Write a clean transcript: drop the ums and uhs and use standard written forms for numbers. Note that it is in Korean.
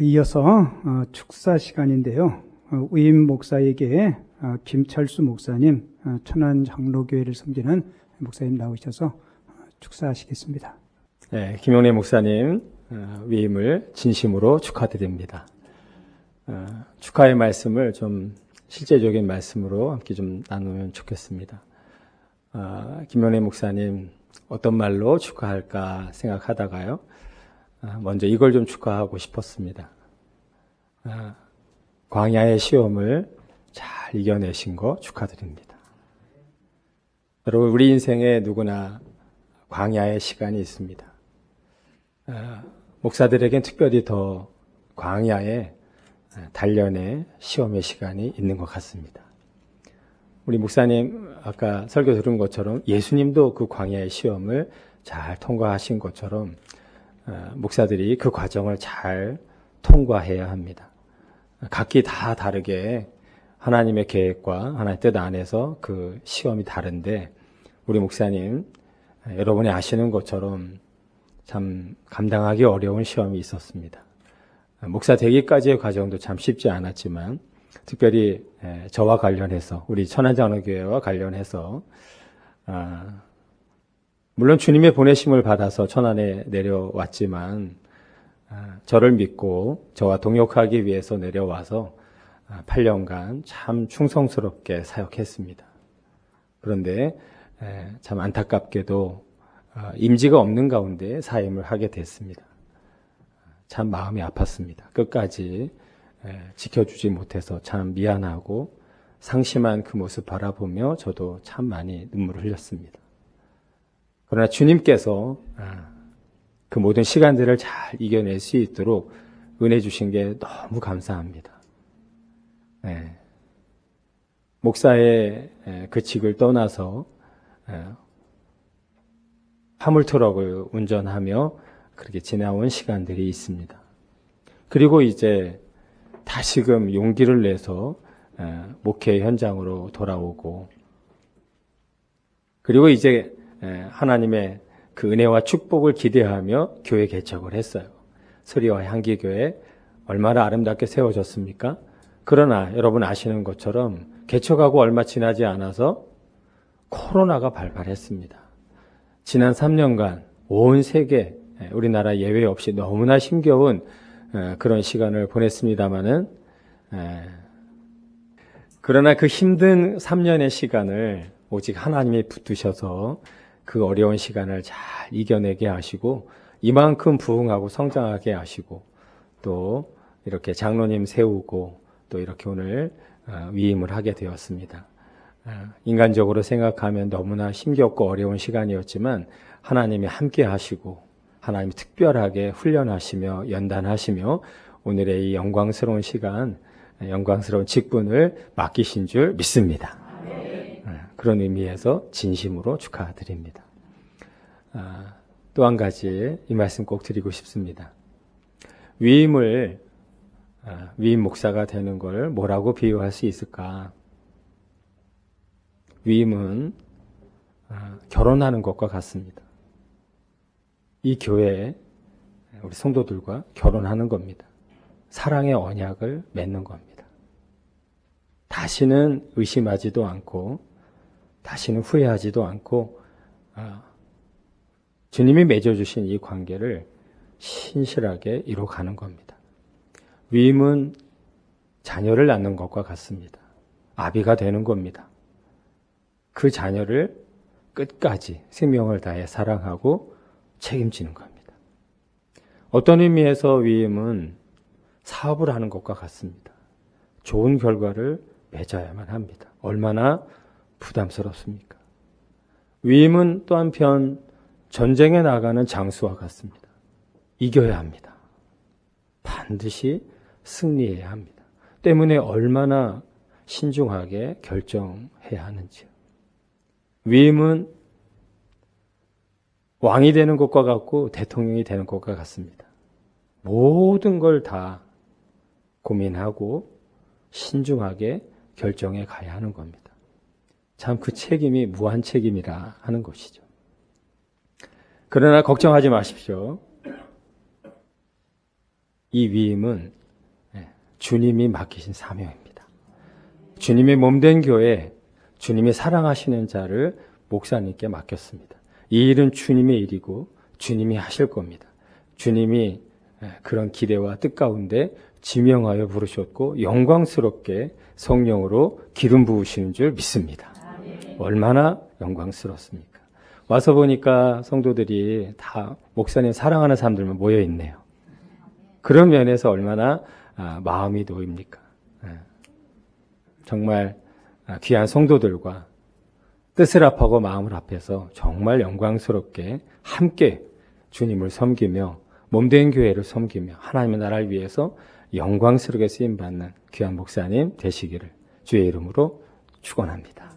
이어서 축사 시간인데요. 우임 목사에게 김철수 목사님, 천안 장로교회를 섬기는 목사님 나오셔서 축사하시겠습니다. 네, 김용래 목사님 위임을 진심으로 축하드립니다. 축하의 말씀을 좀 실제적인 말씀으로 함께 좀 나누면 좋겠습니다. 김용래 목사님 어떤 말로 축하할까 생각하다가요. 먼저 이걸 좀 축하하고 싶었습니다. 광야의 시험을 잘 이겨내신 거 축하드립니다. 여러분, 우리 인생에 누구나 광야의 시간이 있습니다. 목사들에겐 특별히 더 광야의 단련의 시험의 시간이 있는 것 같습니다. 우리 목사님 아까 설교 들은 것처럼 예수님도 그 광야의 시험을 잘 통과하신 것처럼 목사들이 그 과정을 잘 통과해야 합니다. 각기 다 다르게 하나님의 계획과 하나님의 뜻 안에서 그 시험이 다른데 우리 목사님 여러분이 아시는 것처럼 참 감당하기 어려운 시험이 있었습니다. 목사 되기까지의 과정도 참 쉽지 않았지만 특별히 저와 관련해서 우리 천안장로교회와 관련해서 물론 주님의 보내심을 받아서 천안에 내려왔지만 저를 믿고 저와 동역하기 위해서 내려와서 8년간 참 충성스럽게 사역했습니다. 그런데 참 안타깝게도 임지가 없는 가운데 사임을 하게 됐습니다. 참 마음이 아팠습니다. 끝까지 지켜주지 못해서 참 미안하고 상심한 그 모습 바라보며 저도 참 많이 눈물을 흘렸습니다. 그러나 주님께서 그 모든 시간들을 잘 이겨낼 수 있도록 은혜 주신 게 너무 감사합니다. 목사의 그 직을 떠나서 화물트럭을 운전하며 그렇게 지나온 시간들이 있습니다. 그리고 이제 다시금 용기를 내서 목회 현장으로 돌아오고 그리고 이제 하나님의 그 은혜와 축복을 기대하며 교회 개척을 했어요. 서리와 향기교회 얼마나 아름답게 세워졌습니까? 그러나 여러분 아시는 것처럼 개척하고 얼마 지나지 않아서 코로나가 발발했습니다. 지난 3년간 온 세계 우리나라 예외 없이 너무나 힘겨운 그런 시간을 보냈습니다마는 그러나 그 힘든 3년의 시간을 오직 하나님이 붙드셔서 그 어려운 시간을 잘 이겨내게 하시고 이만큼 부흥하고 성장하게 하시고 또 이렇게 장로님 세우고 또 이렇게 오늘 위임을 하게 되었습니다. 인간적으로 생각하면 너무나 힘겹고 어려운 시간이었지만 하나님이 함께 하시고 하나님이 특별하게 훈련하시며 연단하시며 오늘의 이 영광스러운 시간, 영광스러운 직분을 맡기신 줄 믿습니다. 그런 의미에서 진심으로 축하드립니다. 또 한 가지 이 말씀 꼭 드리고 싶습니다. 위임 목사가 되는 걸 뭐라고 비유할 수 있을까? 위임은 결혼하는 것과 같습니다. 이 교회에 우리 성도들과 결혼하는 겁니다. 사랑의 언약을 맺는 겁니다. 다시는 의심하지도 않고 다시는 후회하지도 않고 주님이 맺어주신 이 관계를 신실하게 이뤄가는 겁니다. 위임은 자녀를 낳는 것과 같습니다. 아비가 되는 겁니다. 그 자녀를 끝까지 생명을 다해 사랑하고 책임지는 겁니다. 어떤 의미에서 위임은 사업을 하는 것과 같습니다. 좋은 결과를 맺어야만 합니다. 얼마나 부담스럽습니까? 위임은 또 한편 전쟁에 나가는 장수와 같습니다. 이겨야 합니다. 반드시 승리해야 합니다. 때문에 얼마나 신중하게 결정해야 하는지요. 위임은 왕이 되는 것과 같고 대통령이 되는 것과 같습니다. 모든 걸 다 고민하고 신중하게 결정해 가야 하는 겁니다. 참 그 책임이 무한 책임이라 하는 것이죠. 그러나 걱정하지 마십시오. 이 위임은 주님이 맡기신 사명입니다. 주님의 몸된 교회, 주님이 사랑하시는 자를 목사님께 맡겼습니다. 이 일은 주님의 일이고 주님이 하실 겁니다. 주님이 그런 기대와 뜻 가운데 지명하여 부르셨고 영광스럽게 성령으로 기름 부으시는 줄 믿습니다. 얼마나 영광스럽습니까? 와서 보니까 성도들이 다 목사님 사랑하는 사람들만 모여 있네요. 그런 면에서 얼마나 마음이 놓입니까? 정말 귀한 성도들과 뜻을 합하고 마음을 합해서 정말 영광스럽게 함께 주님을 섬기며 몸된 교회를 섬기며 하나님의 나라를 위해서 영광스럽게 쓰임받는 귀한 목사님 되시기를 주의 이름으로 축원합니다.